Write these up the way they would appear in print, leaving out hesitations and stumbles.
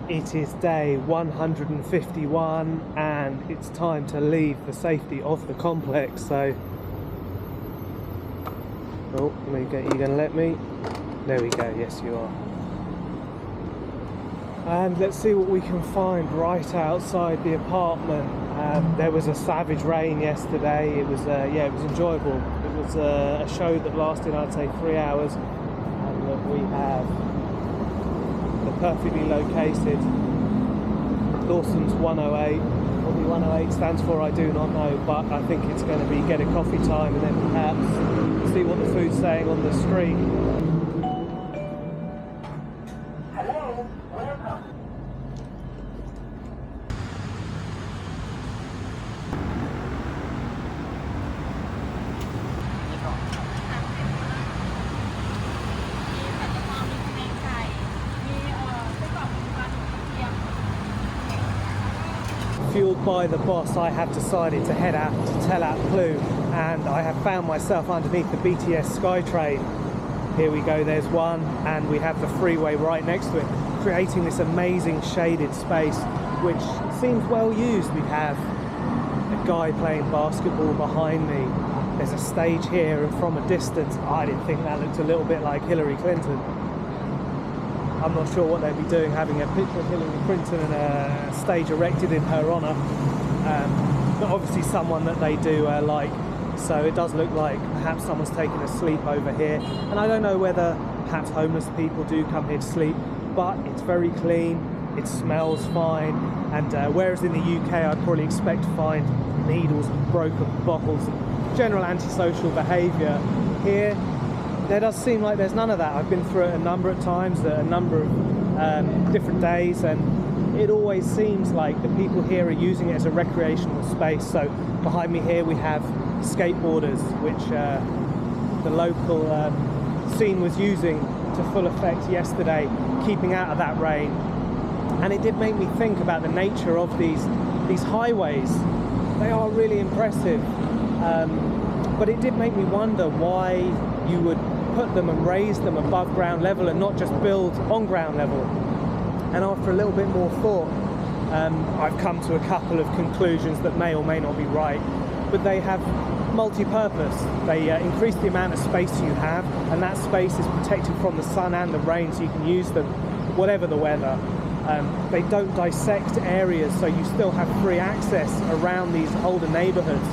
It is day 151 and it's time to leave the safety of the complex. So, oh, you gonna let me? There we go, yes you are. And let's see what we can find right outside the apartment. There was a savage rain yesterday. It was it was enjoyable. It was a show that lasted, I'd say, 3 hours. And look, we have the perfectly located Dawson's 108. What the 108 stands for, I do not know, but I think it's going to be get a coffee time and then perhaps see what the food's saying on the street. Fueled by the boss, I have decided to head out to Talat Phlu, and I have found myself underneath the BTS SkyTrain. Here we go, there's one, and we have the freeway right next to it, creating this amazing shaded space, which seems well used. We have a guy playing basketball behind me. There's a stage here, and from a distance, I didn't think that looked a little bit like Hillary Clinton. I'm not sure what they'd be doing, having a picture of Hillary Clinton and a stage erected in her honour. But obviously someone that they do like. So it does look like perhaps someone's taking a sleep over here. And I don't know whether perhaps homeless people do come here to sleep, but it's very clean, it smells fine. And whereas in the UK I'd probably expect to find needles and broken bottles and general antisocial behaviour, here there does seem like there's none of that. I've been through it a number of times, a number of different days, and it always seems like the people here are using it as a recreational space. So behind me here we have skateboarders, which the local scene was using to full effect yesterday, keeping out of that rain. And it did make me think about the nature of these highways. They are really impressive, but it did make me wonder why you would put them and raise them above ground level and not just build on ground level. And after a little bit more thought, I've come to a couple of conclusions that may or may not be right, but they have multi-purpose. They increase the amount of space you have, and that space is protected from the sun and the rain, so you can use them whatever the weather. They don't dissect areas, so you still have free access around these older neighbourhoods.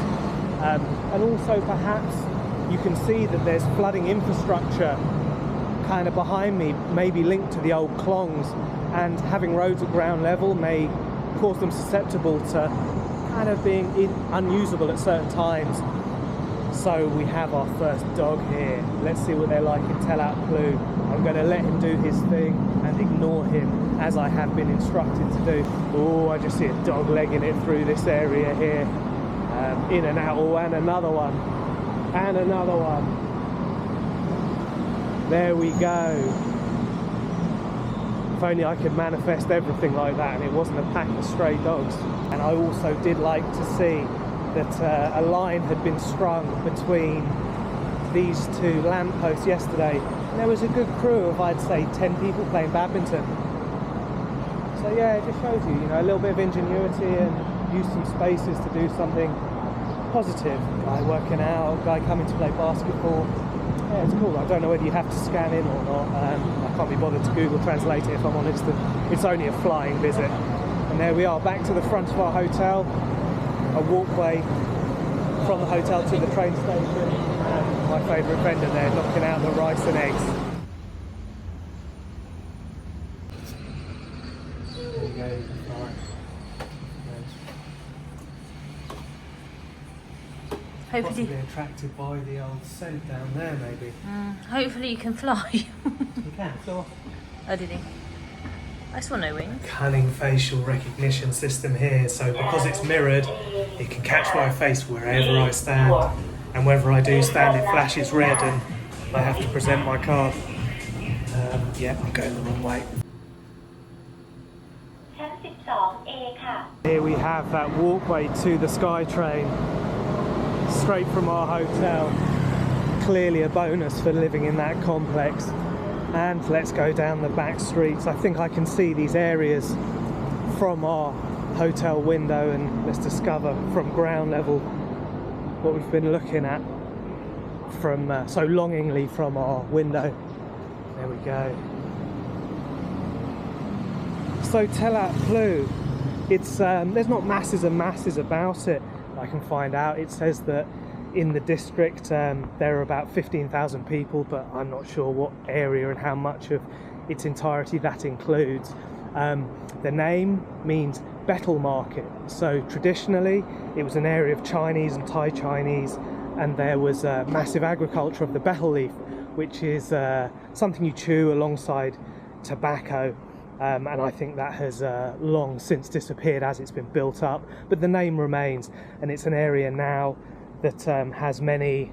And also perhaps you can see that there's flooding infrastructure kind of behind me, maybe linked to the old clongs, and having roads at ground level may cause them susceptible to kind of being unusable at certain times. So we have our first dog here. Let's see what they're like in Talat Phlu. I'm going to let him do his thing and ignore him as I have been instructed to do. Oh, I just see a dog legging it through this area here. In and out. Oh, and another one. And another one. There we go. If only I could manifest everything like that and it wasn't a pack of stray dogs. And I also did like to see that a line had been strung between these two lampposts yesterday. And there was a good crew of, I'd say, 10 people playing badminton. So yeah, it just shows you, a little bit of ingenuity and use some spaces to do something positive. Guy working out, guy coming to play basketball. Yeah, it's cool. I don't know whether you have to scan in or not. I can't be bothered to Google Translate it if I'm honest. It's only a flying visit. And there we are, back to the front of our hotel. A walkway from the hotel to the train station. And my favourite vendor there knocking out the rice and eggs. There you go. Hopefully possibly attracted by the old scent down there, maybe. Hopefully you can fly. You can, fly. Oh, did he? I saw no wings. Cunning facial recognition system here, so because it's mirrored, it can catch my face wherever I stand, and wherever I do stand, it flashes red, and I have to present my card. Yeah, I'm going the wrong way. Here we have that walkway to the SkyTrain, straight from our hotel. Clearly a bonus for living in that complex. And let's go down the back streets. I think I can see these areas from our hotel window, and let's discover from ground level what we've been looking at from so longingly from our window. There we go. So Talat Phlu, it's there's not masses and masses about it. I can find out. It says that in the district there are about 15,000 people, but I'm not sure what area and how much of its entirety that includes. The name means betel market, so traditionally it was an area of Chinese and Thai Chinese, and there was massive agriculture of the betel leaf, which is something you chew alongside tobacco, and I think that has long since disappeared as it's been built up, but the name remains, and it's an area now that has many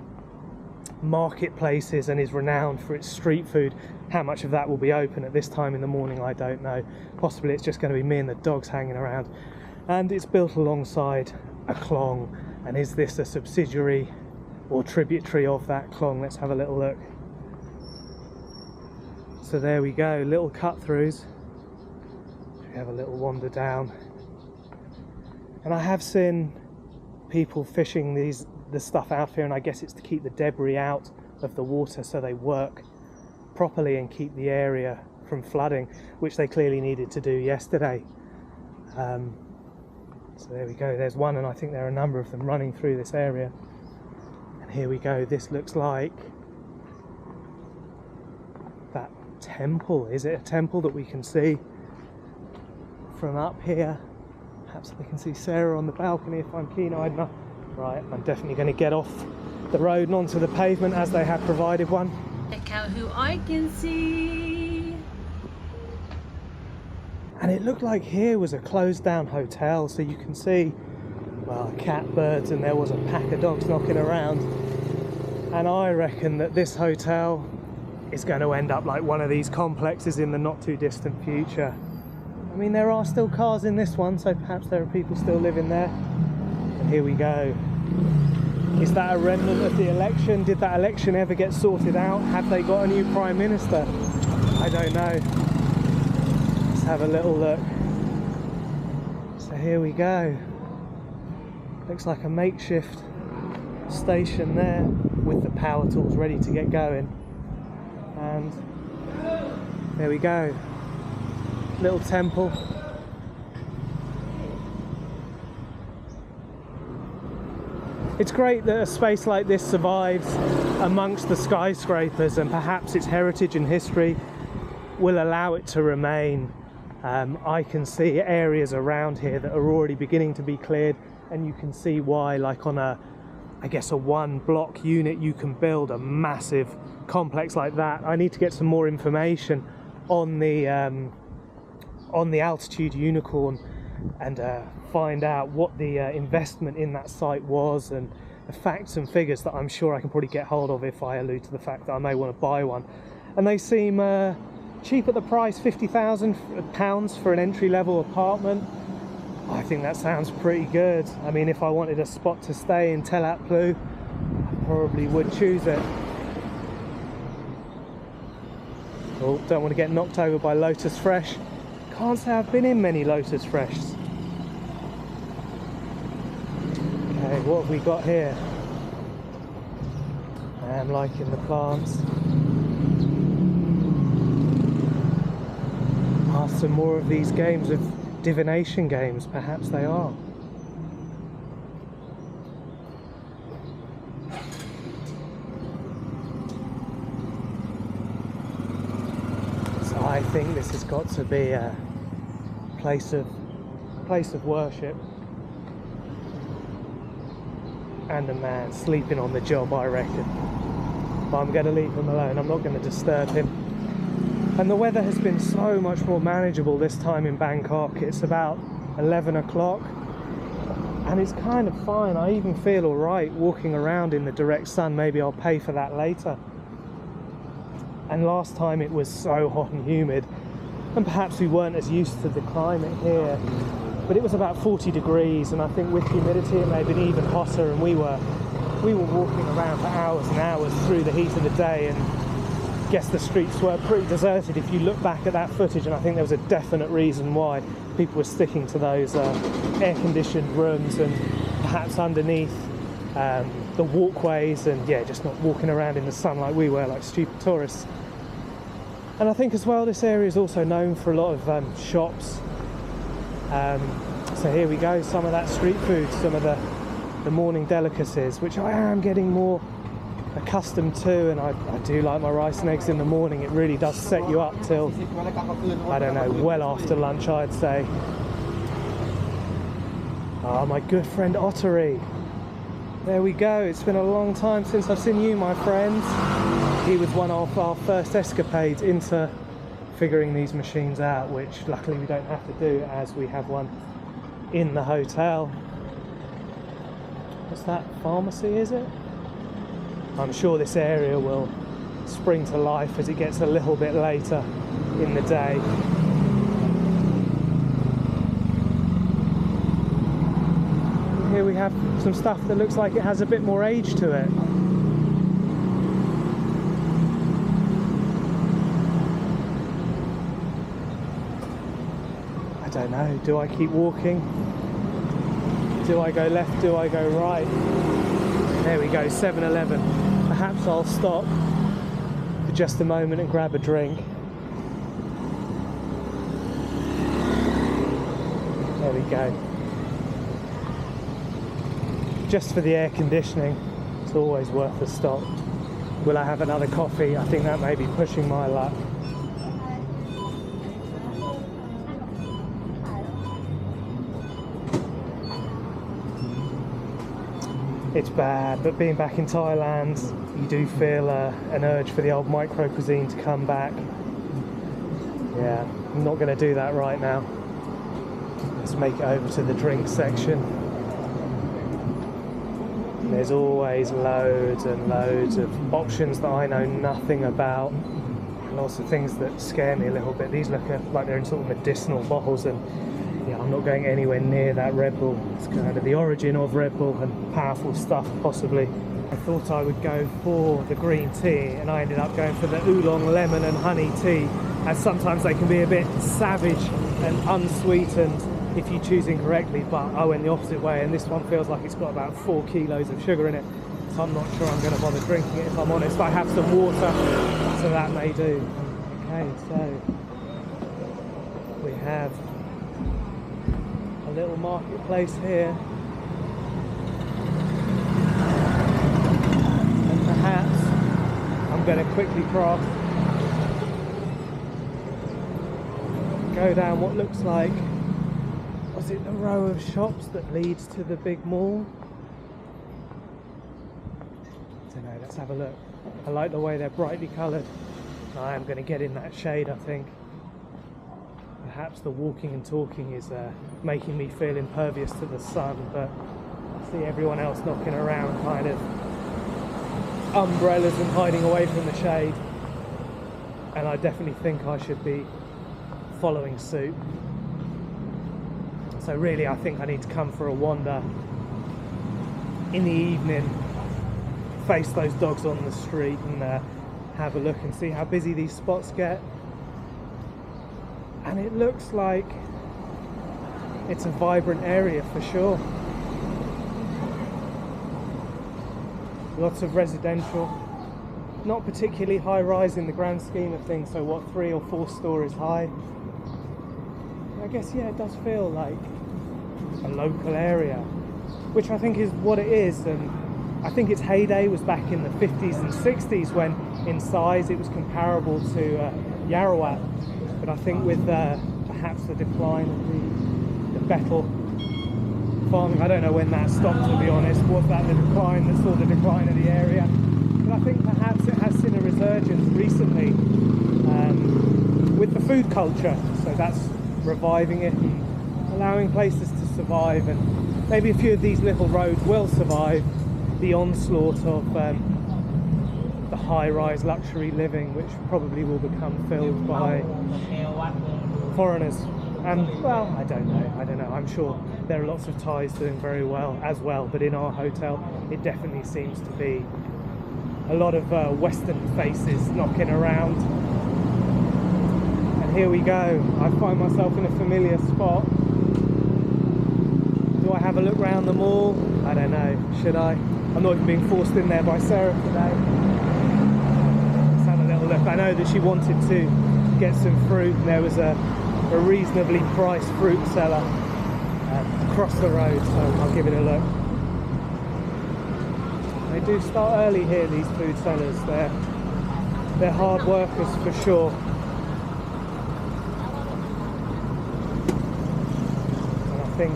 marketplaces and is renowned for its street food. How much of that will be open at this time in the morning, I don't know. Possibly it's just going to be me and the dogs hanging around. And it's built alongside a clong, and is this a subsidiary or tributary of that clong? Let's have a little look. So there we go, little cut-throughs. We have a little wander down, and I have seen people fishing the stuff out here, and I guess it's to keep the debris out of the water so they work properly and keep the area from flooding, which they clearly needed to do yesterday. So there we go, there's one, and I think there are a number of them running through this area. And here we go, this looks like that temple. Is it a temple that we can see from up here? Perhaps we can see Sarah on the balcony if I'm keen-eyed enough. Right, I'm definitely going to get off the road and onto the pavement as they have provided one. Check out who I can see. And it looked like here was a closed down hotel, so you can see, well, cat, birds, and there was a pack of dogs knocking around. And I reckon that this hotel is going to end up like one of these complexes in the not too distant future. I mean, there are still cars in this one, so perhaps there are people still living there. And here we go. Is that a remnant of the election? Did that election ever get sorted out? Have they got a new Prime Minister? I don't know. Let's have a little look. So here we go. Looks like a makeshift station there with the power tools ready to get going. And there we go. Little temple. It's great that a space like this survives amongst the skyscrapers, and perhaps its heritage and history will allow it to remain. I can see areas around here that are already beginning to be cleared, and you can see why, like on a, I guess a one block unit, you can build a massive complex like that. I need to get some more information on the Altitude Unicorn and find out what the investment in that site was, and the facts and figures that I'm sure I can probably get hold of if I allude to the fact that I may want to buy one. And they seem cheap at the price, £50,000 for an entry-level apartment. I think that sounds pretty good. I mean, if I wanted a spot to stay in Talat Phlu, I probably would choose it. Oh, don't want to get knocked over by Lotus Fresh. Can't say I've been in many Lotus Freshs. Okay, what have we got here? I am liking the plants. Are some more of these games of divination games? Perhaps they are. So I think this has got to be a place of worship. And a man sleeping on the job, I reckon. But I'm going to leave him alone. I'm not going to disturb him. And the weather has been so much more manageable this time in Bangkok. It's about 11 o'clock and it's kind of fine. I even feel all right walking around in the direct sun. Maybe I'll pay for that later. And last time it was so hot and humid, and perhaps we weren't as used to the climate here, but it was about 40 degrees, and I think with humidity it may have been even hotter, and we were walking around for hours and hours through the heat of the day, and guess the streets were pretty deserted if you look back at that footage, and I think there was a definite reason why people were sticking to those air-conditioned rooms and perhaps underneath the walkways, and yeah, just not walking around in the sun like we were, like stupid tourists. And I think as well this area is also known for a lot of shops. So here we go, some of that street food, some of the morning delicacies, which I am getting more accustomed to, and I do like my rice and eggs in the morning. It really does set you up till, I don't know, well after lunch, I'd say. Ah, my good friend Ottery. There we go. It's been a long time since I've seen you, my friends. He was one of our first escapades into figuring these machines out, which luckily we don't have to do as we have one in the hotel. What's that? Pharmacy, is it? I'm sure this area will spring to life as it gets a little bit later in the day. Here we have some stuff that looks like it has a bit more age to it. I don't know, do I keep walking? Do I go left? Do I go right? There we go, 7-Eleven. Perhaps I'll stop for just a moment and grab a drink. There we go. Just for the air conditioning, it's always worth a stop. Will I have another coffee? I think that may be pushing my luck. It's bad, but being back in Thailand, you do feel an urge for the old micro cuisine to come back. Yeah, I'm not going to do that right now. Let's make it over to the drink section. There's always loads and loads of options that I know nothing about, and also things that scare me a little bit. These look like they're in sort of medicinal bottles, and yeah, I'm not going anywhere near that Red Bull. It's kind of the origin of Red Bull and powerful stuff, possibly. I thought I would go for the green tea, and I ended up going for the oolong lemon and honey tea, as sometimes they can be a bit savage and unsweetened if you choose incorrectly, but I went the opposite way, and this one feels like it's got about 4 kilos of sugar in it, so I'm not sure I'm going to bother drinking it if I'm honest. I have some water, so that may do. Okay, so we have a little marketplace here, and perhaps I'm going to quickly cross, go down what looks like, was it the row of shops that leads to the big mall? I don't know, let's have a look. I like the way they're brightly coloured. I am going to get in that shade, I think. Perhaps the walking and talking is making me feel impervious to the sun, but I see everyone else knocking around kind of umbrellas and hiding away from the shade, and I definitely think I should be following suit. So really I think I need to come for a wander in the evening, face those dogs on the street, and have a look and see how busy these spots get. And it looks like it's a vibrant area for sure. Lots of residential, not particularly high rise in the grand scheme of things, so what, 3 or 4 stories high. I guess, yeah, it does feel like a local area, which I think is what it is. And I think its heyday was back in the 50s and 60s, when in size it was comparable to Yarawat. But I think with perhaps the decline of the betel farming, I don't know when that stopped, to be honest. Was that the decline that saw the decline of the area? But I think perhaps it has seen a resurgence recently with the food culture, so that's reviving it and allowing places to survive, and maybe a few of these little roads will survive the onslaught of the high-rise luxury living, which probably will become filled by foreigners. And well, I don't know, I'm sure there are lots of Thais doing very well as well, but in our hotel it definitely seems to be a lot of Western faces knocking around. And here we go. I find myself in a familiar spot. Do I have a look around the mall? I don't know. Should I? I'm not even being forced in there by Sarah today. Let's have a little look. I know that she wanted to get some fruit, and there was a reasonably priced fruit seller across the road, so I'll give it a look. They do start early here, these food sellers. They're hard workers for sure. And I think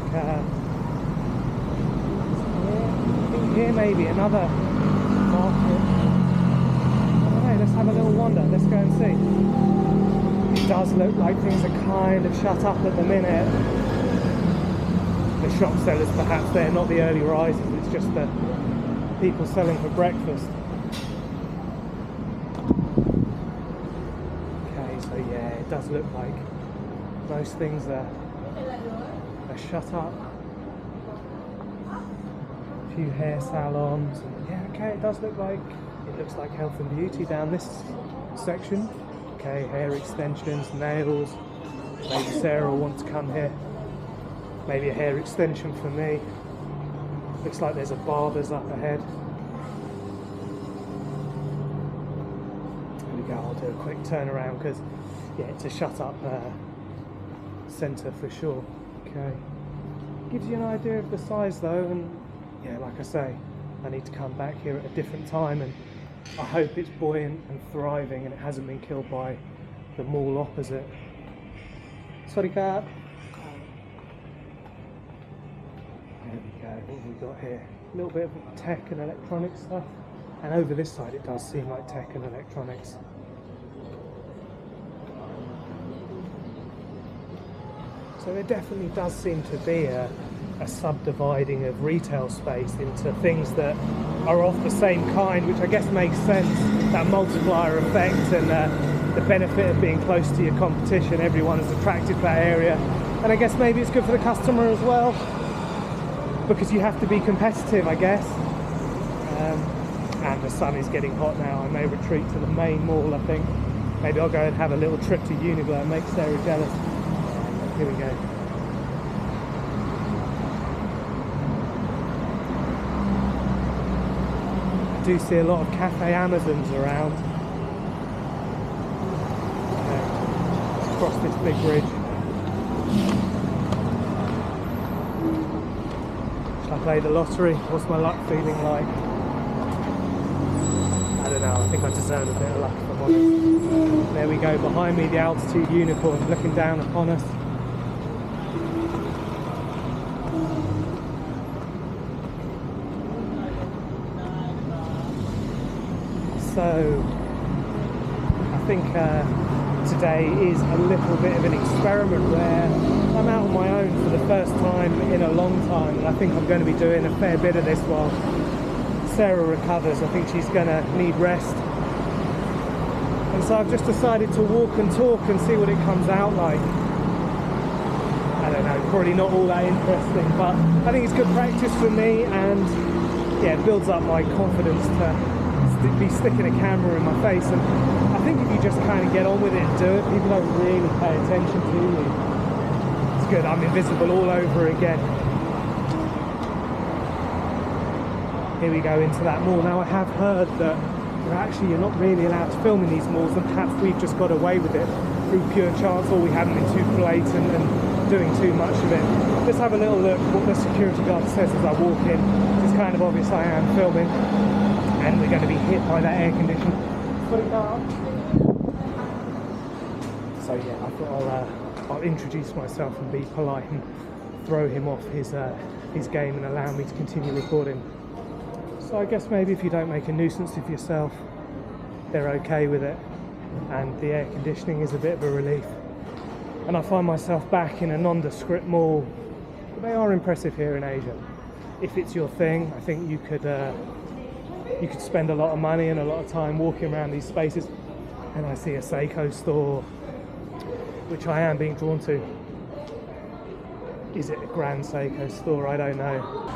here maybe another market. I don't know, let's have a little wander. Let's go and see. It does look like things are kind of shut up at the minute. The shop sellers, perhaps they're not the early risers, it's just the people selling for breakfast. Okay, so yeah, it does look like most things are shut up. A few hair salons, and yeah, okay, it does look like, it looks like health and beauty down this section. Okay, hair extensions, nails. Maybe Sarah will want to come here. Maybe a hair extension for me. Looks like there's a barber's up ahead. There we go, I'll do a quick turn around because, yeah, it's a shut up centre for sure. Okay. Gives you an idea of the size though, and yeah, like I say, I need to come back here at a different time, and I hope it's buoyant and thriving and it hasn't been killed by the mall opposite. Sorry, cat. There we go, what have we got here? A little bit of tech and electronic stuff. And over this side it does seem like tech and electronics. So there definitely does seem to be a subdividing of retail space into things that are of the same kind, which I guess makes sense, that multiplier effect and the benefit of being close to your competition. Everyone is attracted to that area, and I guess maybe it's good for the customer as well, because you have to be competitive, I guess. And the sun is getting hot now. I may retreat to the main mall, I think. Maybe I'll go and have a little trip to Uniqlo and make Sarah jealous. Here we go. I do see a lot of Cafe Amazons around. Okay. Let's cross this big bridge. Shall I play the lottery? What's my luck feeling like? I don't know, I think I deserve a bit of luck if I'm honest. There we go, behind me the Altitude Unicorn looking down upon us. So I think today is a little bit of an experiment where I'm out on my own for the first time in a long time, and I think I'm going to be doing a fair bit of this while Sarah recovers. I think she's going to need rest, and so I've just decided to walk and talk and see what it comes out like. I don't know, probably not all that interesting, but I think it's good practice for me, and yeah, it builds up my confidence to be sticking a camera in my face. And I think if you just kind of get on with it and do it, people don't really pay attention to you. It's good, I'm invisible all over again. Here we go into that mall. Now I have heard that you're not really allowed to film in these malls, and perhaps we've just got away with it through pure chance, or we haven't been too blatant and doing too much of it. Let's have a little look what the security guard says as I walk in. It's kind of obvious I am filming, and we're going to be hit by that air condition. Put it down. So yeah, I thought I'll introduce myself and be polite and throw him off his game and allow me to continue recording. So I guess maybe if you don't make a nuisance of yourself, they're okay with it, and the air conditioning is a bit of a relief. And I find myself back in a nondescript mall. But they are impressive here in Asia. If it's your thing, I think you could spend a lot of money and a lot of time walking around these spaces. And I see a Seiko store, which I am being drawn to. Is it a Grand Seiko store? I don't know.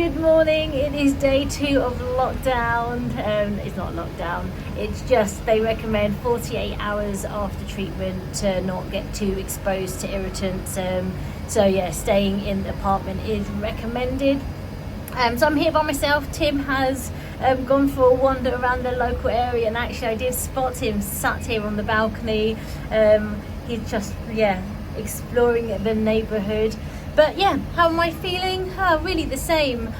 Good morning. It is day 2 of lockdown. It's not lockdown. It's just they recommend 48 hours after treatment to not get too exposed to irritants. So yeah, staying in the apartment is recommended. So I'm here by myself. Tim has gone for a wander around the local area, and actually I did spot him sat here on the balcony. He's just exploring the neighbourhood. But yeah, how am I feeling? Really the same.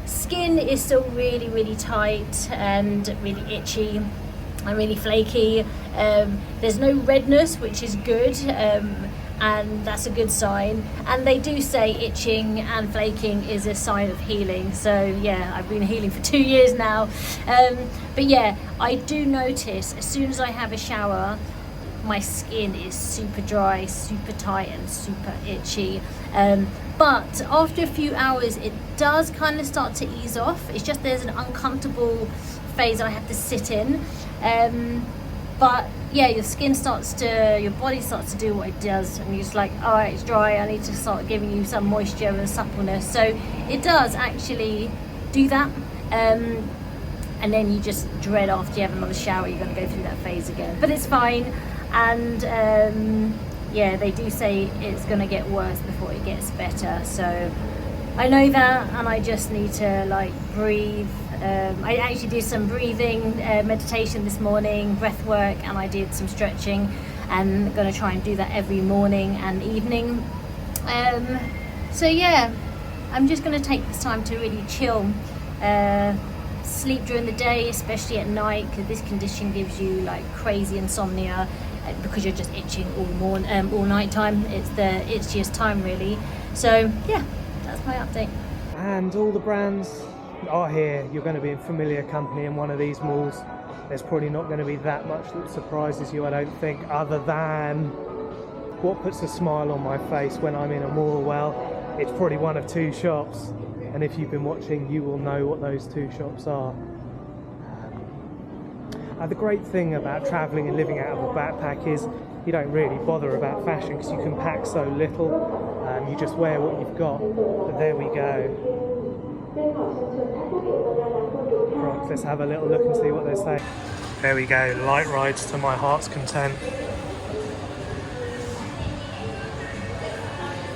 Skin is still really tight and really itchy and really flaky. There's no redness, which is good, and that's a good sign. And they do say itching and flaking is a sign of healing. So yeah, I've been healing for 2 years now. But yeah, I do notice as soon as I have a shower, my skin is super dry, super tight and super itchy. But after a few hours it does kind of start to ease off. It's just there's an uncomfortable phase I have to sit in. But yeah, your body starts to do what it does, and you're just like, all right, it's dry, I need to start giving you some moisture and suppleness. So it does actually do that. And then you just dread after you have another shower, you're going to go through that phase again. But it's fine. And yeah, they do say it's going to get worse before it gets better. So I know that, and I just need to like breathe. I actually did some breathing meditation this morning, breath work, and I did some stretching, and I'm going to try and do that every morning and evening. So yeah, I'm just going to take this time to really chill. Sleep during the day, especially at night, because this condition gives you like crazy insomnia because you're just itching all night time. It's the itchiest time really. So yeah, that's my update. And all the brands are here. You're going to be in familiar company in one of these malls. There's probably not going to be that much that surprises you, I don't think, other than what puts a smile on my face when I'm in a mall. Well, it's probably one of 2 shops. And if you've been watching, you will know what those 2 shops are. The great thing about travelling and living out of a backpack is you don't really bother about fashion because you can pack so little. You just wear what you've got. But there we go. Right, let's have a little look and see what they say. There we go, light rides to my heart's content.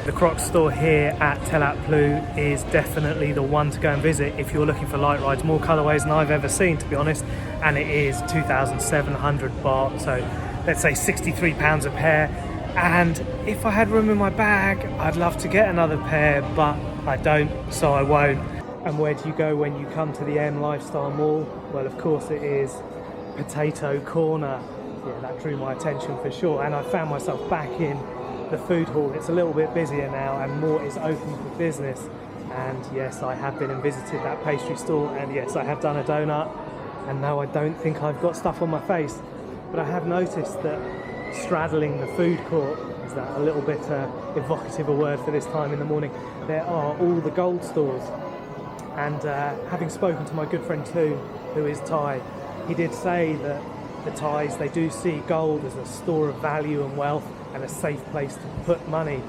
The Crocs store here at Talat Phlu is definitely the one to go and visit if you're looking for light rides. More colourways than I've ever seen, to be honest, and it is 2,700 baht, so let's say £63 a pair. And if I had room in my bag, I'd love to get another pair, but I don't, so I won't. And where do you go when you come to the M Lifestyle Mall? Well, of course it is Potato Corner. Yeah, that drew my attention for sure, and I found myself back in the food hall. It's a little bit busier now and more is open for business. And yes, I have been and visited that pastry store, and yes, I have done a donut, and no, I don't think I've got stuff on my face. But I have noticed that straddling the food court, is that a little bit evocative a word for this time in the morning, there are all the gold stores. And having spoken to my good friend too, who is Thai, he did say that the Thais, they do see gold as a store of value and wealth and a safe place to put money.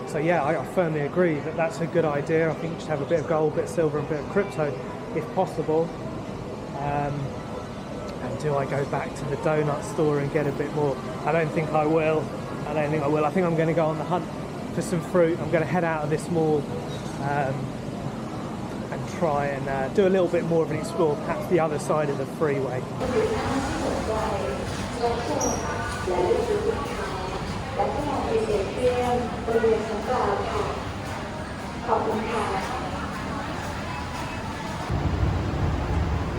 So yeah, I firmly agree that that's a good idea. I think you should have a bit of gold, a bit of silver and a bit of crypto if possible. And do I go back to the donut store and get a bit more? I don't think I will. I think I'm going to go on the hunt for some fruit. I'm going to head out of this mall and try and do a little bit more of an explore, perhaps the other side of the freeway.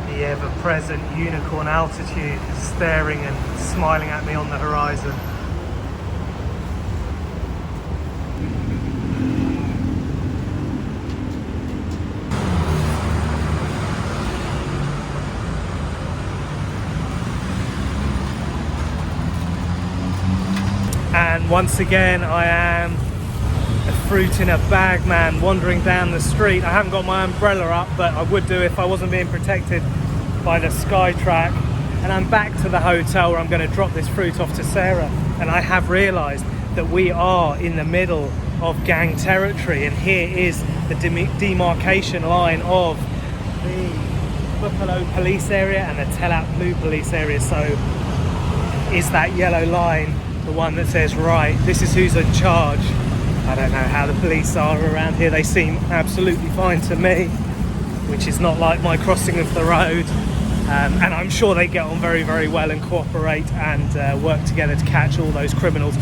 The ever-present unicorn altitude is staring and smiling at me on the horizon. And once again, I am a fruit in a bag man wandering down the street. I haven't got my umbrella up, but I would do if I wasn't being protected by the sky track. And I'm back to the hotel where I'm going to drop this fruit off to Sarah. And I have realised that we are in the middle of gang territory, and here is the demarcation line of the Buffalo police area and the Talat Phlu police area. So is that yellow line the one that says, right, this is who's in charge? I don't know how the police are around here. They seem absolutely fine to me, which is not like my crossing of the road. And I'm sure they get on very, very well and cooperate and work together to catch all those criminals.